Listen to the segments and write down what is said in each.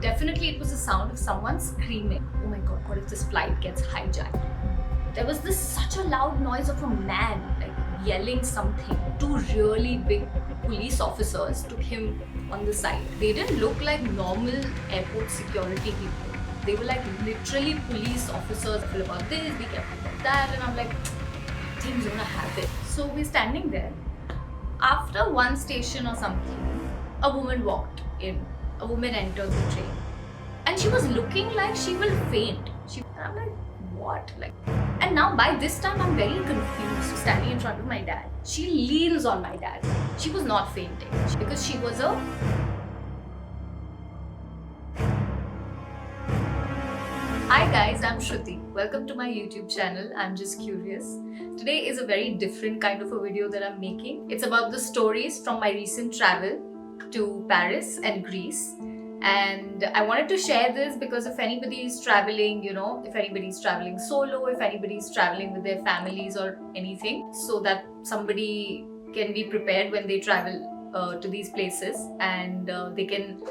definitely it was the sound of someone screaming. Oh my god, what if this flight gets hijacked? There was this such a loud noise of a man like yelling something. Two really big police officers took him on the side. They didn't look like normal airport security people. They were like literally police officers. Careful about this, be careful about that, and I'm like, things gonna happen. So we're standing there. After one station or something, a woman walked in. A woman entered the train, and she was looking like she will faint. And I'm like, what? Like, and now by this time I'm very confused, standing in front of my dad. She leans on my dad. She was not fainting because she was a. Hi guys, I'm Shruti. Welcome to my YouTube channel. I'm just curious. Today is a very different kind of a video that I'm making. It's about the stories from my recent travel to Paris and Greece. And I wanted to share this because if anybody is traveling, if anybody's traveling solo, if anybody's traveling with their families or anything, so that somebody can be prepared when they travel to these places, and they can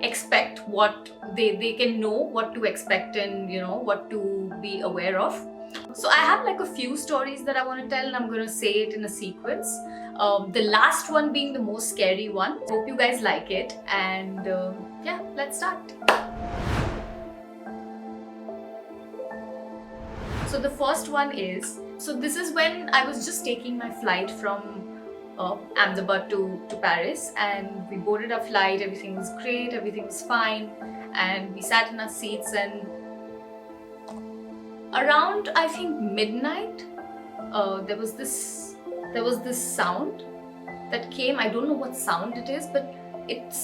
expect what they can know what to expect, and what to be aware of. So I have like a few stories that I want to tell, and I'm going to say it in a sequence. The last one being the most scary one. Hope you guys like it, and yeah, let's start. So the first one is, so this is when I was just taking my flight from Ahmedabad to Paris, and we boarded our flight. Everything was great, everything was fine, and we sat in our seats, and around I think midnight there was this sound that came. I don't know what sound it is, but it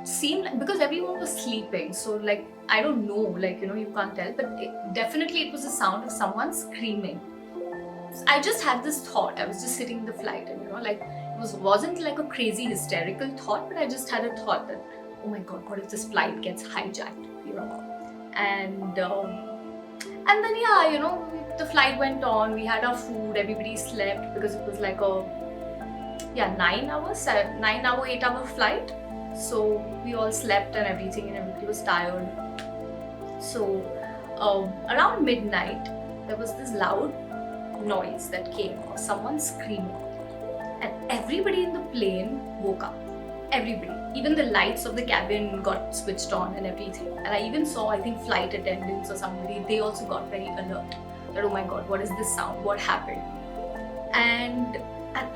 seemed like, because everyone was sleeping, so like I don't know, like you can't tell, but definitely it was the sound of someone screaming. I just had this thought. I was just sitting in the flight, and like it wasn't like a crazy hysterical thought, but I just had a thought that, oh my god, what if this flight gets hijacked, and then yeah, the flight went on. We had our food, everybody slept because it was like a 9-hour, 8-hour flight. So we all slept and everything, and everybody was tired. So around midnight there was this loud noise that came of someone screaming, and everybody in the plane woke up. Everybody, even the lights of the cabin got switched on and everything. And I even saw, I think, flight attendants or somebody, they also got very alert that, oh my god, what is this sound, what happened? And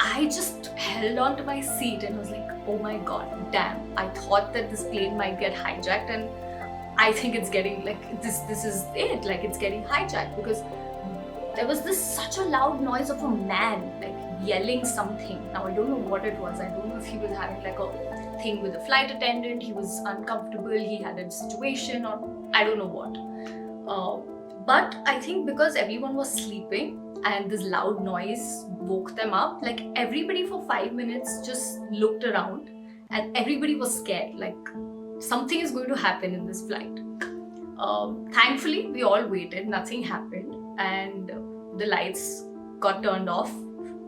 I just held on to my seat and was like, oh my god, damn, I thought that this plane might get hijacked, and I think it's getting like this is it, like it's getting hijacked, because there was this such a loud noise of a man like yelling something. Now I don't know what it was. I don't know if he was having like a thing with a flight attendant, he was uncomfortable, he had a situation, or I don't know what. But I think because everyone was sleeping and this loud noise woke them up, like everybody for 5 minutes just looked around, and everybody was scared, like something is going to happen in this flight. Thankfully we all waited, nothing happened, and the lights got turned off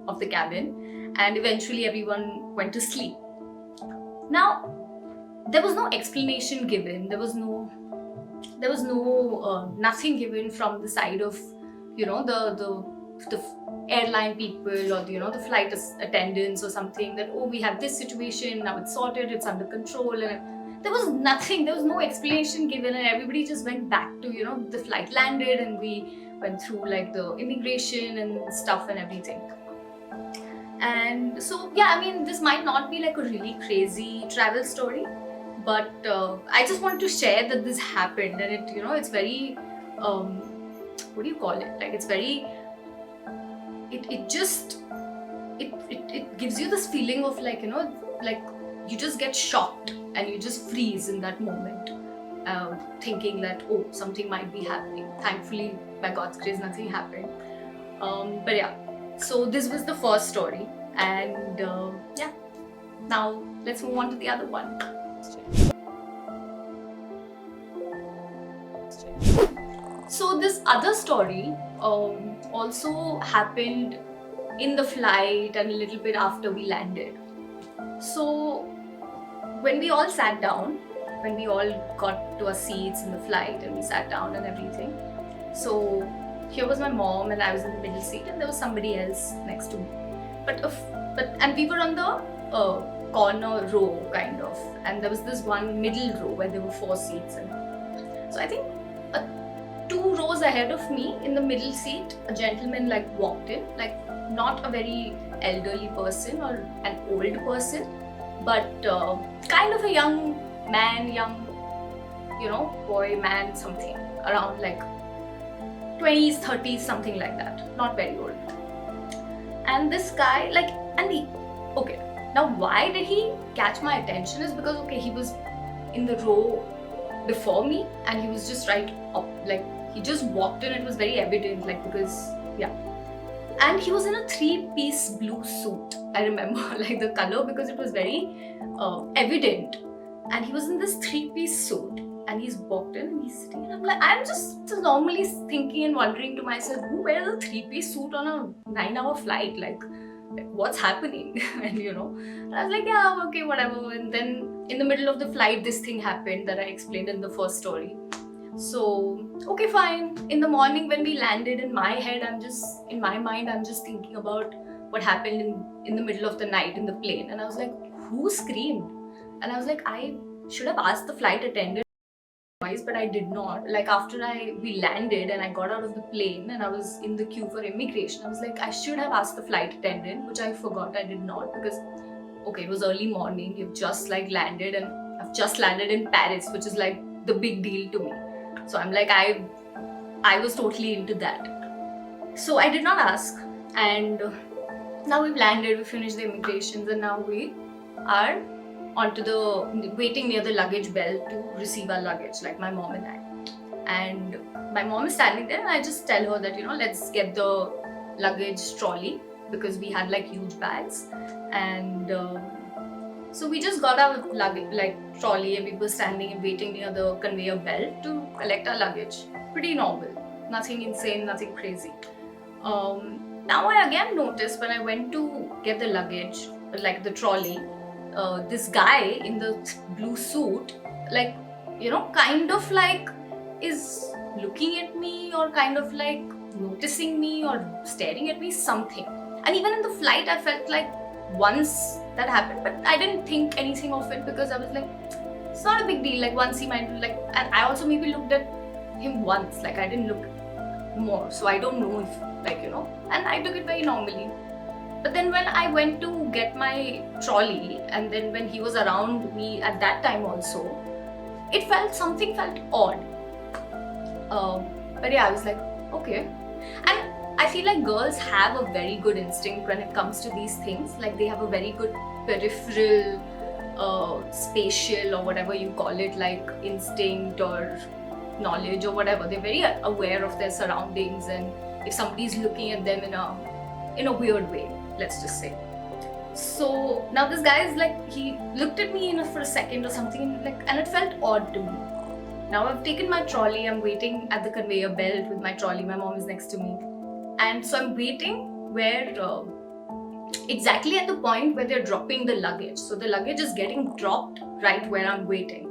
of the cabin, and eventually everyone went to sleep. Now there was no explanation given, there was no nothing given from the side of the airline people, or the flight attendants or something, that oh, we have this situation, now it's sorted, it's under control. And there was nothing, there was no explanation given, and everybody just went back to the flight landed, and we went through like the immigration and stuff and everything. And so yeah, I mean, this might not be like a really crazy travel story, but I just want to share that this happened, and it's very what do you call it, like it's very, it gives you this feeling of like like you just get shocked and you just freeze in that moment, thinking that oh, something might be happening. Thankfully, by God's grace, nothing happened. But yeah, so this was the first story, and yeah, now let's move on to the other one. So this other story also happened in the flight and a little bit after we landed. So when we all sat down, when we all got to our seats in the flight and we sat down and everything. So here was my mom and I was in the middle seat and there was somebody else next to me. And we were on the corner row kind of, and there was this one middle row where there were 4 seats. And so I think 2 rows ahead of me in the middle seat, a gentleman like walked in, like not a very elderly person or an old person, but kind of a young man, boy, man, something around like 20s, 30s, something like that, not very old. And this guy, okay, now why did he catch my attention is because, okay, he was in the row before me and he was just right up, like he just walked in, it was very evident, like, because, yeah. And he was in a 3-piece blue suit, I remember, like the color, because it was very evident. And he was in this 3-piece suit and he's walked in and he's sitting, and I'm just normally thinking and wondering to myself, who wears a 3-piece suit on a 9-hour flight? Like what's happening? And and I was like, yeah, okay, whatever. And then in the middle of the flight, this thing happened that I explained in the first story. So, okay, fine. In the morning when we landed, in my mind, I'm just thinking about what happened in the middle of the night in the plane. And I was like, who screamed? And I was like, I should have asked the flight attendant, but I did not. Like after we landed and I got out of the plane and I was in the queue for immigration, I was like, I should have asked the flight attendant, which I forgot. I did not, because okay, it was early morning, you've just landed, and I've just landed in Paris, which is like the big deal to me. So I'm like, I was totally into that. So I did not ask, and now we've landed, we finished the immigrations, and now we are waiting near the luggage belt to receive our luggage, like my mom and I. And my mom is standing there and I just tell her that, let's get the luggage trolley, because we had like huge bags. And so we just got our luggage trolley, and we were standing and waiting near the conveyor belt to collect our luggage. Pretty normal, nothing insane, nothing crazy. Now I again noticed when I went to get the luggage, like the trolley, this guy in the blue suit, kind of like is looking at me, or kind of like noticing me or staring at me, something. And even in the flight, I felt like once that happened, but I didn't think anything of it, because I was like, it's not a big deal. Like once he might and I also maybe looked at him once, like I didn't look more, so I don't know if and I took it very normally. But then when I went to get my trolley, and then when he was around me at that time also, something felt odd. But yeah, I was like, okay. And I feel like girls have a very good instinct when it comes to these things. Like they have a very good peripheral, spatial, or whatever you call it, like instinct or knowledge or whatever. They're very aware of their surroundings, and if somebody's looking at them in a weird way, let's just say. So now this guy is like, he looked at me for a second or something, and it felt odd to me. Now I've taken my trolley, I'm waiting at the conveyor belt with my trolley, my mom is next to me. And so I'm waiting where, exactly at the point where they're dropping the luggage. So the luggage is getting dropped right where I'm waiting.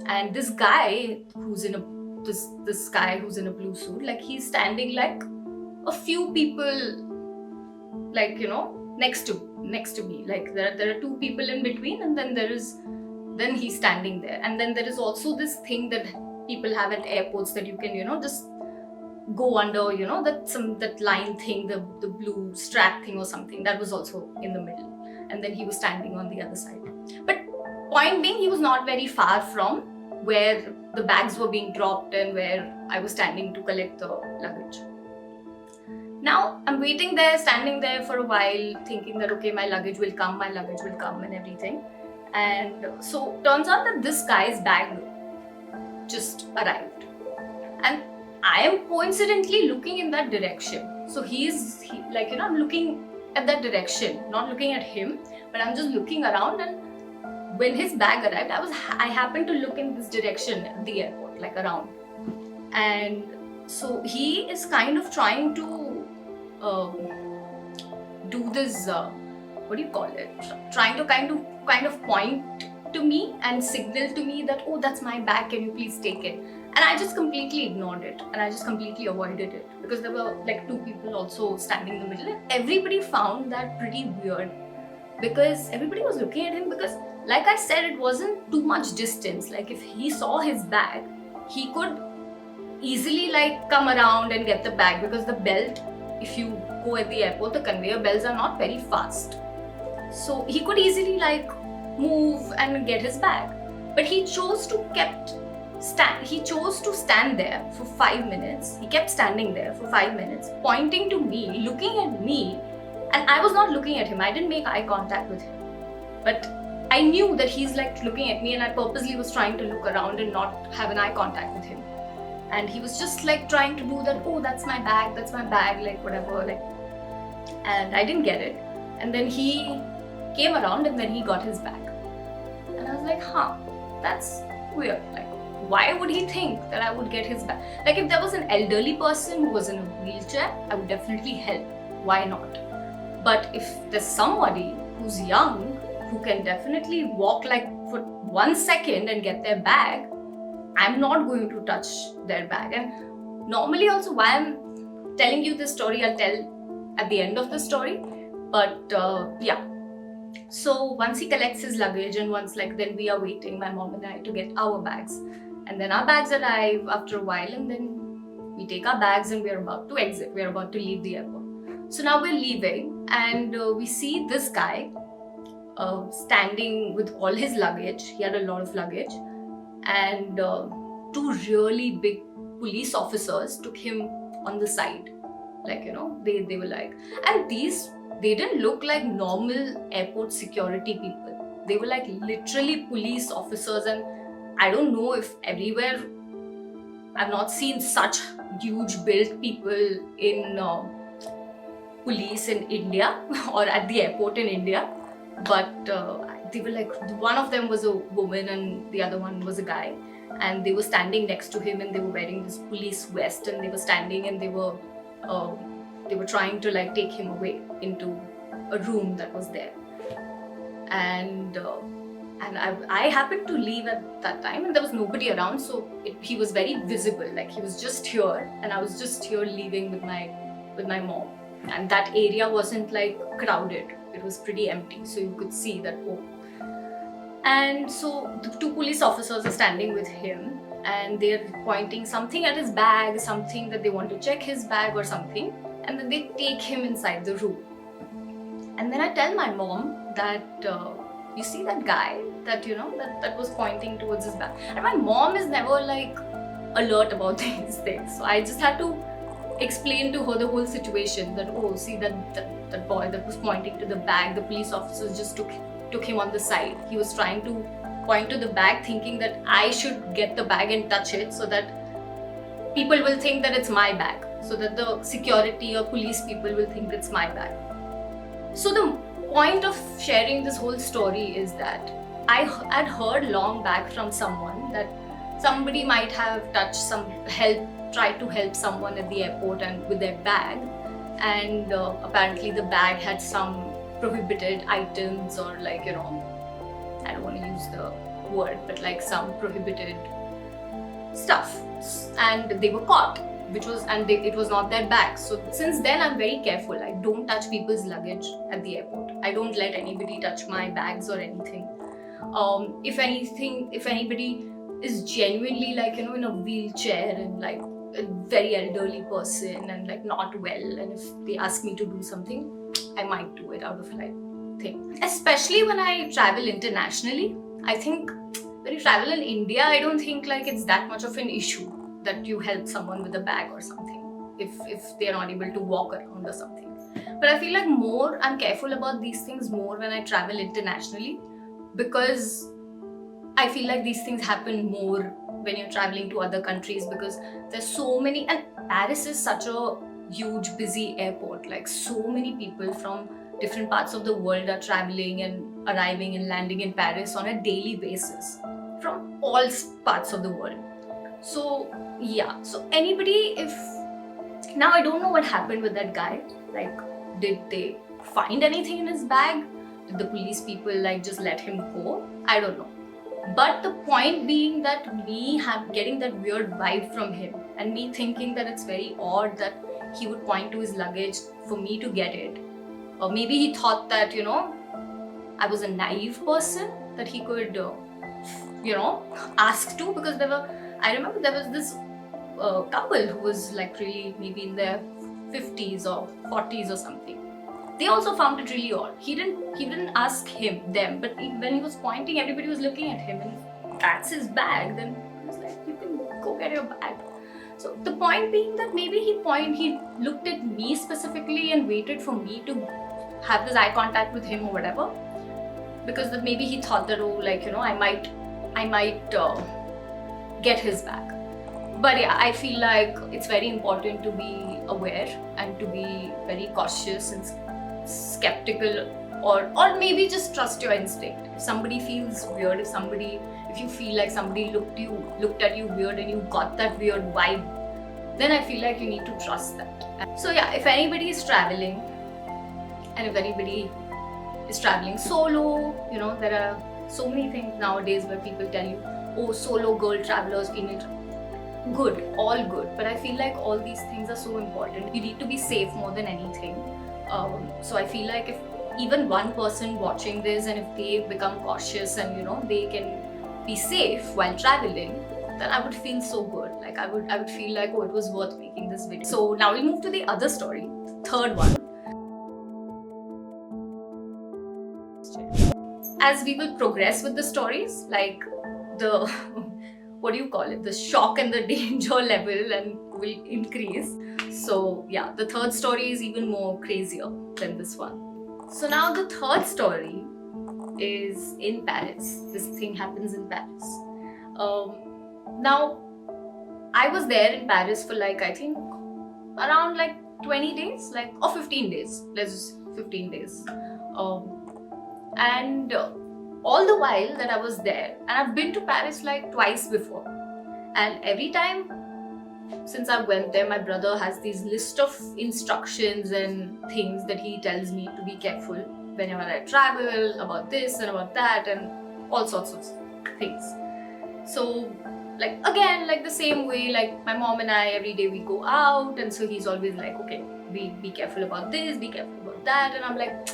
And this guy who's in this guy who's in a blue suit, like he's standing like a few people, next to me. Like there are 2 people in between, and then he's standing there. And then there is also this thing that people have at airports that you can, just go under, that line thing, the blue strap thing or something, that was also in the middle. And then he was standing on the other side. But point being, he was not very far from where the bags were being dropped and where I was standing to collect the luggage. Now I'm waiting there, standing there for a while, thinking that okay, my luggage will come and everything. And so turns out that this guy's bag just arrived, and I am coincidentally looking in that direction. So I'm looking at that direction, not looking at him, but I'm just looking around. And when his bag arrived, I happened to look in this direction at the airport, like around. And so he is kind of trying to do this, what do you call it? Trying to kind of point to me and signaled to me that, oh, that's my bag, can you please take it? And I just completely ignored it and I just completely avoided it because there were like two people also standing in the middle, and everybody found that pretty weird because everybody was looking at him because, like I said, it wasn't too much distance. Like if he saw his bag, he could easily like come around and get the bag because the belt, if you go at the airport, the conveyor belts are not very fast. So he could easily like move and get his bag. But he chose to stand there for 5 minutes. He kept standing there for 5 minutes, pointing to me, looking at me, and I was not looking at him. I didn't make eye contact with him. But I knew that he's like looking at me, and I purposely was trying to look around and not have an eye contact with him. And he was just like trying to do that, oh, that's my bag, like whatever, like. And I didn't get it. And then he came around and then he got his bag. And I was like, that's weird. Like, why would he think that I would get his bag? Like, if there was an elderly person who was in a wheelchair, I would definitely help. Why not? But if there's somebody who's young, who can definitely walk like for 1 second and get their bag, I'm not going to touch their bag. And normally also, why I'm telling you this story, I'll tell at the end of the story. But yeah. So once he collects his luggage and once then we are waiting, my mom and I, to get our bags. And then our bags arrive after a while, and then we take our bags and we're about to exit. We're about to leave the airport. So now we're leaving and we see this guy standing with all his luggage. He had a lot of luggage. And two really big police officers took him on the side. Like, they were like, and they didn't look like normal airport security people. They were like literally police officers, and I don't know if everywhere, I've not seen such huge built people in police in India or at the airport in India. But they were like, one of them was a woman and the other one was a guy, and they were standing next to him and they were wearing this police vest, and they were standing and they were trying to like take him away into a room that was there. And I happened to leave at that time and there was nobody around, so he was very visible. Like he was just here and I was just here leaving with my mom, and that area wasn't like crowded. It was pretty empty, so you could see that. Oh. And so the two police officers are standing with him and they're pointing something at his bag, something that they want to check his bag or something, and then they take him inside the room. And then I tell my mom that you see that guy that that was pointing towards his bag. And my mom is never like alert about these things, so I just had to explain to her the whole situation, that oh, see that boy that was pointing to the bag, the police officers just took him on the side. He was trying to point to the bag thinking that I should get the bag and touch it so that people will think that it's my bag, so that the security or police people will think it's my bag. So the point of sharing this whole story is that I had heard long back from someone that somebody might have tried to help someone at the airport and with their bag, and apparently the bag had some prohibited items, or like I don't want to use the word, but like some prohibited stuff, and they were caught, it was not their bag. So since then I'm very careful. I don't touch people's luggage at the airport. I don't let anybody touch my bags or anything. If anybody is genuinely like in a wheelchair and like a very elderly person and like not well, and if they ask me to do something, I might do it out of like thing. Especially when I travel internationally. I think when you travel in India, I don't think like it's that much of an issue that you help someone with a bag or something if they're not able to walk around or something. But I feel like I'm careful about these things more when I travel internationally, because I feel like these things happen more when you're traveling to other countries, because there's so many, and Paris is such a huge busy airport. Like so many people from different parts of the world are traveling and arriving and landing in Paris on a daily basis from all parts of the world. So yeah, so anybody, now I don't know what happened with that guy. Like, did they find anything in his bag? Did the police people like just let him go? I don't know. But the point being that me getting that weird vibe from him, and me thinking that it's very odd that he would point to his luggage for me to get it. Or maybe he thought that, I was a naive person that he could, ask to, because I remember there was this couple who was like really maybe in their 50s or 40s or something. They also found it really odd. He didn't ask them, but when he was pointing, everybody was looking at him, and if that's his bag, then he was like, you can go get your bag. So the point being that maybe he looked at me specifically and waited for me to have this eye contact with him or whatever, because that maybe he thought that, I might get his bag. But yeah, I feel like it's very important to be aware and to be very cautious and skeptical, or maybe just trust your instinct. If somebody feels weird, if you feel like somebody looked at you weird and you got that weird vibe, then I feel like you need to trust that. So yeah, if anybody is traveling, and if anybody is traveling solo, there are so many things nowadays where people tell you, oh, solo girl travelers, we need good, all good. But I feel like all these things are so important. You need to be safe more than anything. So I feel like if even one person watching this, and if they become cautious and they can be safe while traveling, then I would feel so good. Like I would feel like, oh, it was worth making this video. So now we'll move to the other story, the third one. As we will progress with the stories, like the what do you call it, the shock and the danger level and will increase. So yeah, the third story is even more crazier than this one. So now the third story is in Paris. This thing happens in Paris. Now I was there in Paris for I think around 20 days, or 15 days. Let's just 15 days. And all the while that I was there, and I've been to Paris twice before, and every time since I went there, my brother has these list of instructions and things that he tells me to be careful whenever I travel, about this and about that and all sorts of things. So again, the same way, my mom and I, every day we go out, and so he's always like, okay, be careful about this, be careful about that, and I'm like,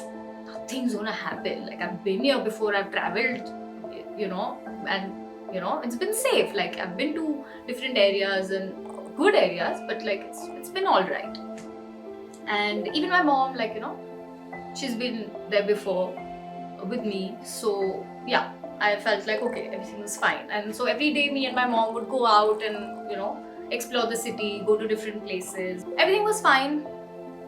nothing's gonna happen. I've been here before, I've traveled, and it's been safe. I've been to different areas and good areas, but it's been all right. And even my mom, she's been there before with me, so yeah, I felt like, okay, everything was fine. And so every day me and my mom would go out and explore the city, go to different places. Everything was fine,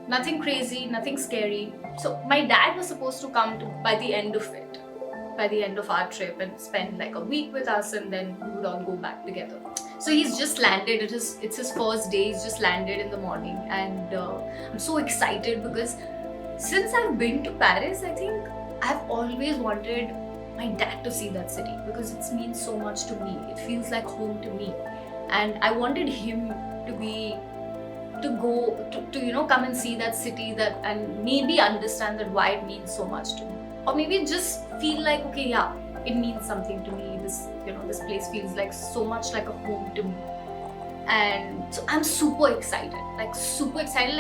nothing crazy, nothing scary. So my dad was supposed to come by the end of our trip, and spend a week with us, and then we would all go back together. So he's just landed. It's his first day. He's just landed in the morning, and I'm so excited because since I've been to Paris, I think I've always wanted my dad to see that city, because it means so much to me. It feels like home to me, and I wanted him to come and see that city, and maybe understand that why it means so much to me, or maybe just feel like, okay, yeah, it means something to me. This place feels so much like a home to me. And so I'm super excited, like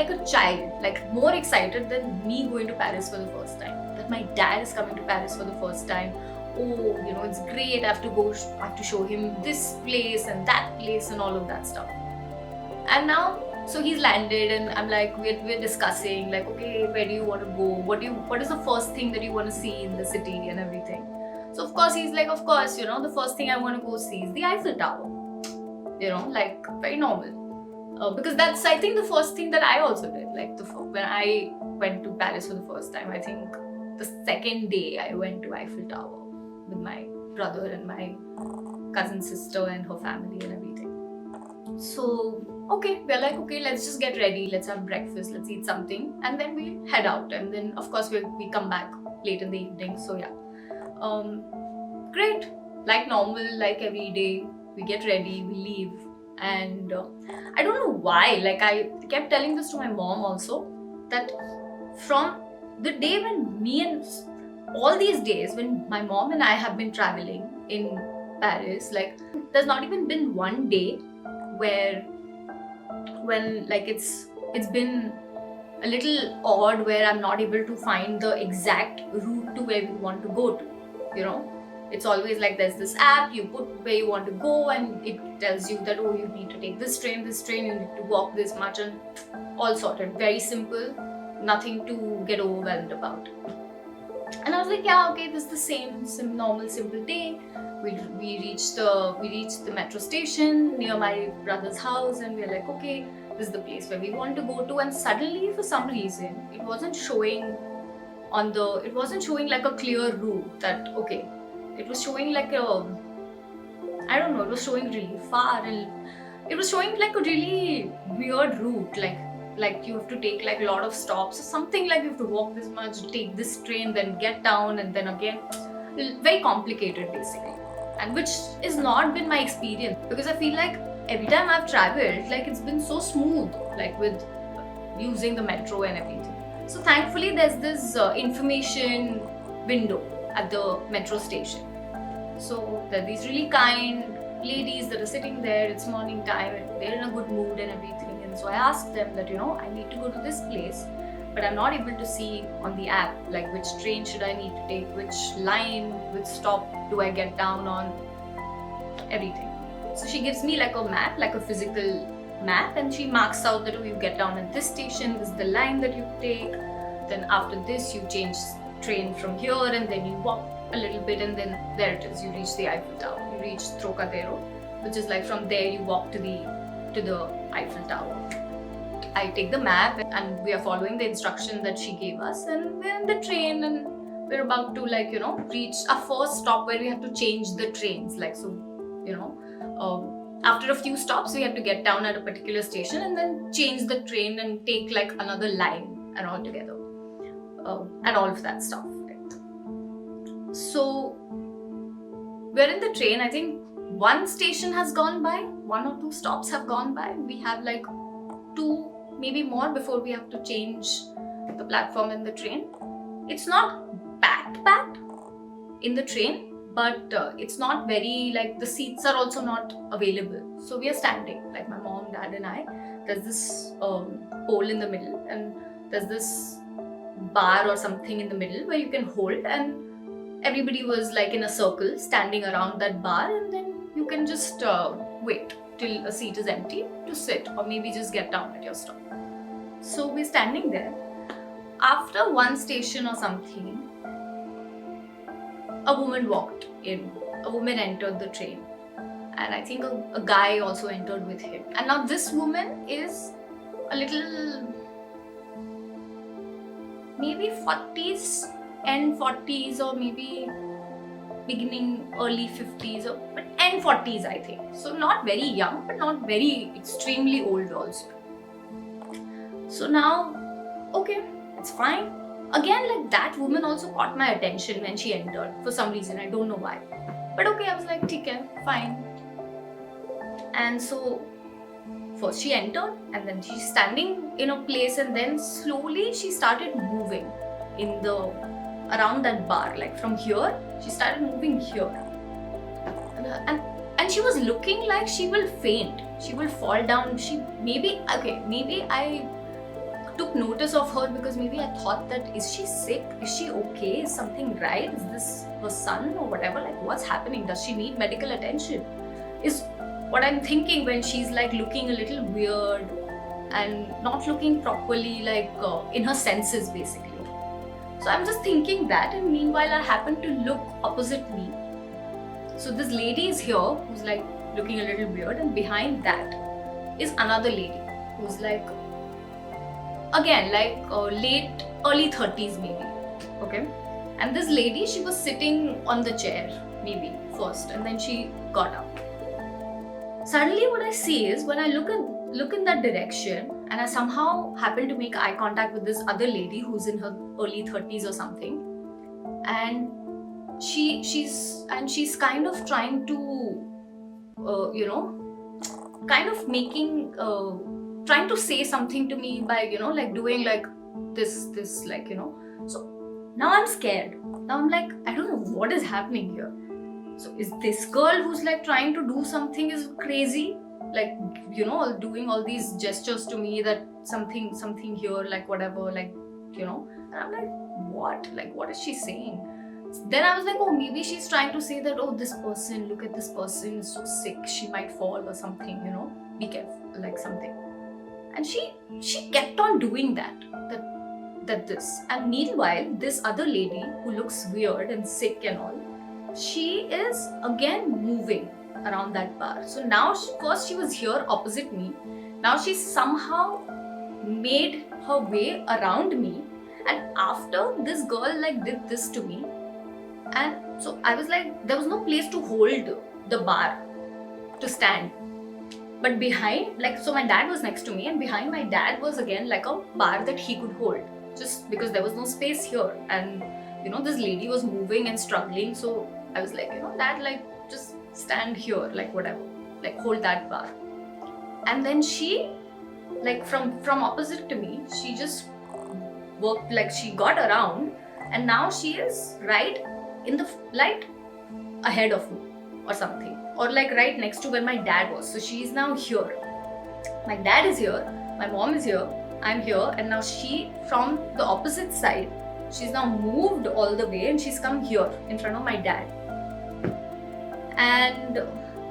a child, more excited than me going to Paris for the first time, that my dad is coming to Paris for the first time. Oh, it's great, I have to show him this place and that place and all of that stuff. And now, so he's landed, and I'm we're discussing, okay, where do you want to go? What is the first thing that you want to see in the city and everything? So of course he's like, of course, the first thing I want to go see is the Eiffel Tower. Very normal. Because that's, I think, the first thing that I also did. When I went to Paris for the first time, I think the second day I went to Eiffel Tower with my brother and my cousin sister and her family and everything. So okay, we're like, okay, let's just get ready, let's have breakfast, let's eat something, and then we head out. And then of course we come back late in the evening. So yeah, great, like normal, like every day, we get ready, we leave. And I don't know why, I kept telling this to my mom also, that from the day when all these days when my mom and I have been traveling in Paris. Like, there's not even been one day where when like it's been a little odd where I'm not able to find the exact route to where we want to go to. You know, it's always like there's this app, you put where you want to go, and it tells you that, oh, you need to take this train, you need to walk this much, and all sorted. Very simple, nothing to get overwhelmed about. And I was like, yeah, okay, this is the same normal simple day. We reached the metro station near my brother's house, and we're like, okay, this is the place where we want to go to. And suddenly, for some reason, it wasn't showing like a clear route. That okay, it was showing like I don't know, it was showing really far, and it was showing like a really weird route, like you have to take like a lot of stops or something, like you have to walk this much, take this train, then get down, and then again. Very complicated basically, and which is not been my experience, because I feel like every time I've traveled, like it's been so smooth, like with using the metro and everything. So thankfully there's this information window at the metro station. So there are these really kind ladies that are sitting there. It's morning time and they're in a good mood and everything. And so I asked them that, I need to go to this place, but I'm not able to see on the app, like which train should I need to take, which line, which stop do I get down on, everything. So she gives me like a map, like a physical map, and she marks out that, oh, you get down at this station, this is the line that you take, then after this you change train from here, and then you walk a little bit, and then there it is, you reach the Eiffel Tower, you reach Trocadero, which is like from there you walk to the Eiffel Tower. I take the map and we are following the instruction that she gave us, and we're in the train and we're about to reach our first stop where we have to change the trains, like, so after a few stops we have to get down at a particular station and then change the train and take like another line and all together, and all of that stuff. So we're in the train. I think one station has gone by, 1 or 2 stops have gone by. We have like 2, maybe more, before we have to change the platform in the train. It's not packed in the train, but it's not very, like, the seats are also not available. So we are standing, like my mom, dad and I. There's this pole in the middle, and there's this bar or something in the middle where you can hold, and everybody was like in a circle standing around that bar, and then you can just wait till a seat is empty to sit, or maybe just get down at your stop. So we're standing there. After one station or something, a woman walked in. A woman entered the train, and I think a guy also entered with him. And now this woman is a little, maybe 40s, end 40s, or maybe beginning early 50s, or but end 40s, I think. So not very young, but not very extremely old also. So now, okay, it's fine. Again, like, that woman also caught my attention when she entered for some reason. I don't know why. But okay, I was like, okay, fine. And so first she entered, and then she's standing in a place, and then slowly she started moving around that bar. Like from here, she started moving here. And she was looking like she will faint. She will fall down. Maybe I took notice of her because maybe I thought that, is she sick? Is she okay? Is something right? Is this her son or whatever? Like, what's happening? Does she need medical attention? Is what I'm thinking when she's like looking a little weird and not looking properly, like in her senses basically. So I'm just thinking that, and meanwhile I happen to look opposite me. So this lady is here who's like looking a little weird, and behind that is another lady who's like, again, like early 30s maybe, okay? And this lady, she was sitting on the chair maybe first, and then she got up. Suddenly what I see is, when I look in that direction, and I somehow happen to make eye contact with this other lady who's in her early 30s or something, and she's kind of trying to kind of making trying to say something to me by like doing like this like. So now I'm scared. Now I'm like, I don't know what is happening here. So is this girl who's like trying to do something is crazy, like, doing all these gestures to me, that something here, like whatever, like, and I'm like, what is she saying? Then I was like, oh, maybe she's trying to say that, oh, this person, look at this person, is so sick, she might fall or something, be careful, like something. And she kept on doing that this. And meanwhile, this other lady who looks weird and sick and all, she is again moving around that bar. So now, first she was here opposite me. Now she somehow made her way around me. And after this girl like did this to me, and so I was like, there was no place to hold the bar to stand. But behind, like, so my dad was next to me, and behind my dad was again like a bar that he could hold, just because there was no space here. And this lady was moving and struggling. So I was like, dad, like, just stand here, like whatever, like hold that bar. And then she, like, from opposite to me, she just worked, like she got around, and now she is right in the light ahead of me or something, or like right next to where my dad was. So she is now here. My dad is here, my mom is here, I'm here, and now she, from the opposite side, she's now moved all the way and she's come here in front of my dad. And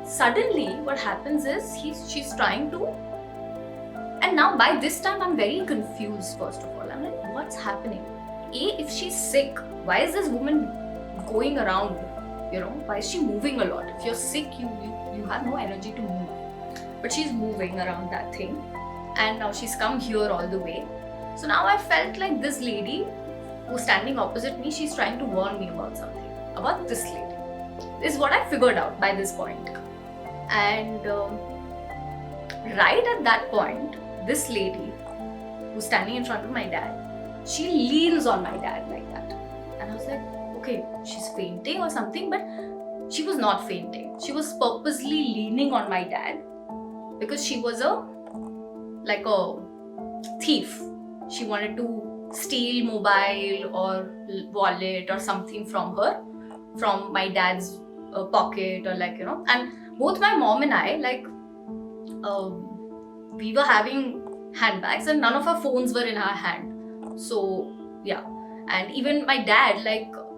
suddenly what happens is she's trying to, and now by this time I'm very confused. First of all, I'm like, what's happening? If she's sick, why is this woman going around? Why is she moving a lot? If you're sick, you have no energy to move. But she's moving around that thing, and now she's come here all the way. So now I felt like this lady who's standing opposite me, she's trying to warn me about something, about this lady. This is what I figured out by this point. And right at that point, this lady who's standing in front of my dad, she leans on my dad like that. And I was like, okay, she's fainting or something, but she was not fainting. She was purposely leaning on my dad because she was a thief. She wanted to steal mobile or wallet or something from my dad's pocket, or and both my mom and I, we were having handbags and none of our phones were in our hand. So yeah, and even my dad,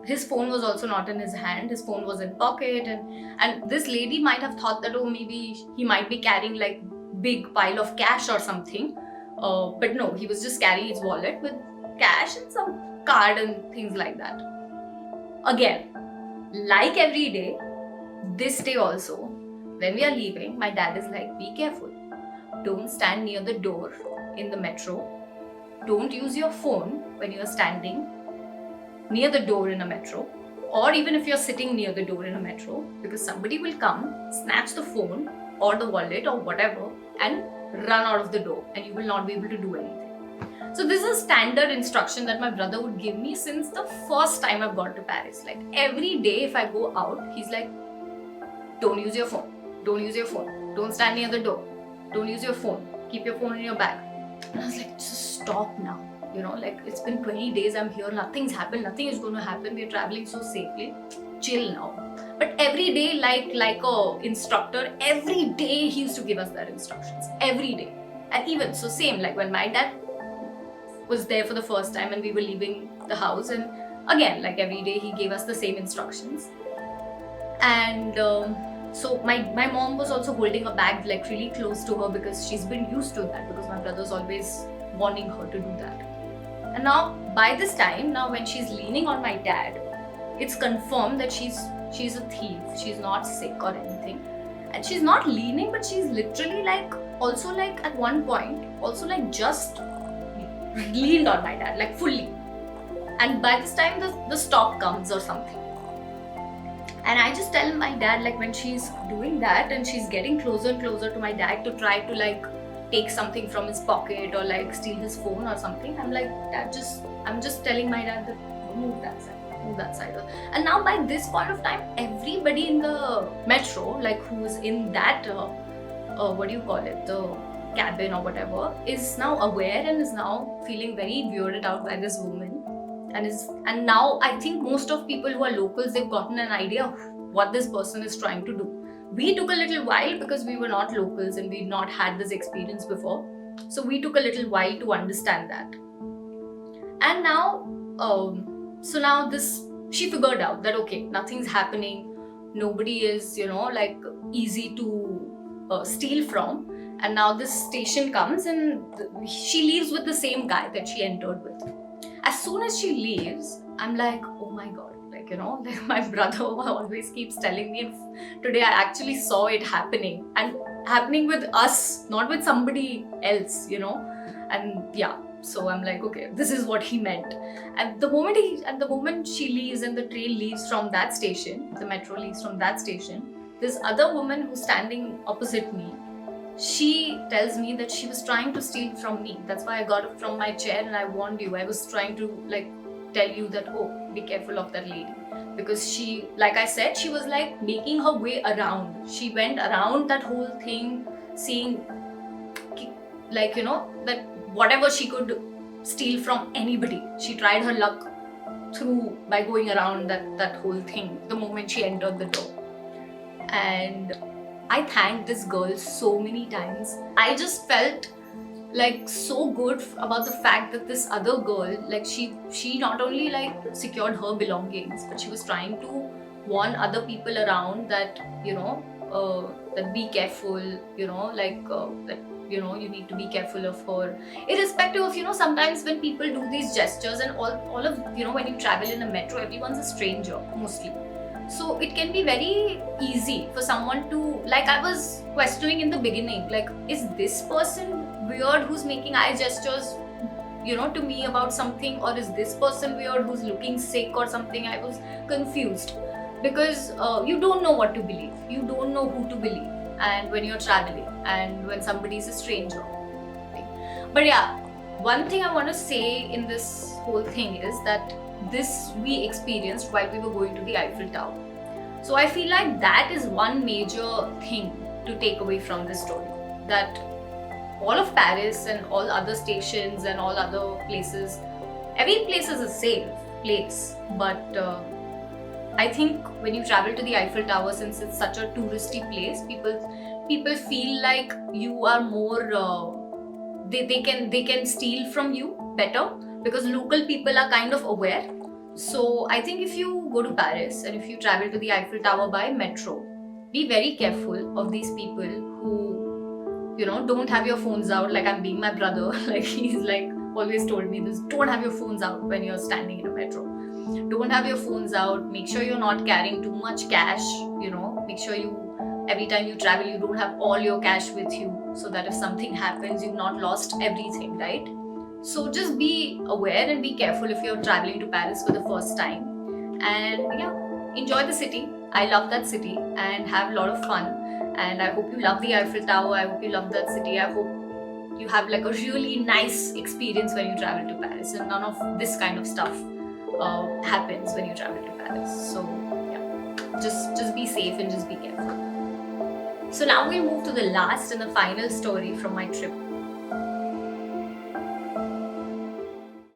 his phone was also not in his hand, his phone was in pocket, and this lady might have thought that, oh, maybe he might be carrying big pile of cash or something, but no, he was just carrying his wallet with cash and some card and things like that. Again, like every day, this day also, when we are leaving, my dad is like, be careful, don't stand near the door in the metro, don't use your phone when you are standing near the door in a metro, or even if you're sitting near the door in a metro, because somebody will come, snatch the phone or the wallet or whatever and run out of the door, and you will not be able to do anything. So this is a standard instruction that my brother would give me since the first time I've gone to Paris. Every day if I go out, he's like, don't use your phone, don't use your phone, don't stand near the door, don't use your phone, keep your phone in your bag. And I was like, just stop now. It's been 20 days I'm here, nothing's happened, nothing is going to happen, we're traveling so safely, chill now. But every day, like a instructor, every day he used to give us that instructions, every day. And even so, same, when my dad was there for the first time and we were leaving the house, and again, every day he gave us the same instructions. And so my mom was also holding a bag really close to her because she's been used to that, because my brother's always wanting her to do that. And now by this time, now when she's leaning on my dad, it's confirmed that she's a thief, she's not sick or anything. And she's not leaning, but she's literally also at one point also just leaned on my dad fully. And by this time the stop comes or something. And I just tell my dad, when she's doing that and she's getting closer and closer to my dad to try to take something from his pocket or steal his phone or something, I'm like, Dad, I'm just telling my dad that move that side. And now by this point of time, everybody in the metro, who's in that the cabin or whatever, is now aware and is now feeling very weirded out by this woman. And now I think most of people who are locals, they've gotten an idea of what this person is trying to do. We took a little while because we were not locals and we'd not had this experience before. So we took a little while to understand that. And now, so now this, she figured out that, okay, nothing's happening. Nobody is, like easy to steal from. And now this station comes and she leaves with the same guy that she entered with. As soon as she leaves, I'm like, oh my God, like, like my brother always keeps telling me, and today I actually saw it happening, and happening with us, not with somebody else, and yeah. So I'm like, okay, this is what he meant. And the moment she leaves and the train leaves from that station, the metro leaves from that station, this other woman who's standing opposite me, she tells me that she was trying to steal from me. That's why I got up from my chair and I warned you. I was trying to like tell you that, oh, be careful of that lady. Because she, like I said, she was like making her way around. She went around that whole thing, seeing like, that whatever she could steal from anybody. She tried her luck through by going around that whole thing the moment she entered the door. And I thanked this girl so many times. I just felt like so good about the fact that this other girl, like she not only like secured her belongings, but she was trying to warn other people around that, that be careful, that, you need to be careful of her. Irrespective of, sometimes when people do these gestures and all of, when you travel in a metro, everyone's a stranger mostly. So it can be very easy for someone to, like I was questioning in the beginning, like, is this person weird who's making eye gestures, to me about something, or is this person weird who's looking sick or something? I was confused because you don't know what to believe. You don't know who to believe. And when you're traveling and when somebody's a stranger. But yeah, one thing I want to say in this whole thing is that this we experienced while we were going to the Eiffel Tower. So I feel like that is one major thing to take away from this story, that all of Paris and all other stations and all other places, every place is a safe place, but I think when you travel to the Eiffel Tower, since it's such a touristy place, people feel like you are more they can steal from you better, because local people are kind of aware. So I think if you go to Paris and if you travel to the Eiffel Tower by metro, be very careful of these people who, don't have your phones out. Like I'm being my brother, like he's like always told me this, don't have your phones out when you're standing in a metro. Don't have your phones out. Make sure you're not carrying too much cash, make sure every time you travel, you don't have all your cash with you, so that if something happens, you've not lost everything, right? So just be aware and be careful if you're traveling to Paris for the first time. And yeah, enjoy the city. I love that city and have a lot of fun. And I hope you love the Eiffel Tower. I hope you love that city. I hope you have like a really nice experience when you travel to Paris, and none of this kind of stuff happens when you travel to Paris. So yeah, just be safe and just be careful. So now we'll move to the last and the final story from my trip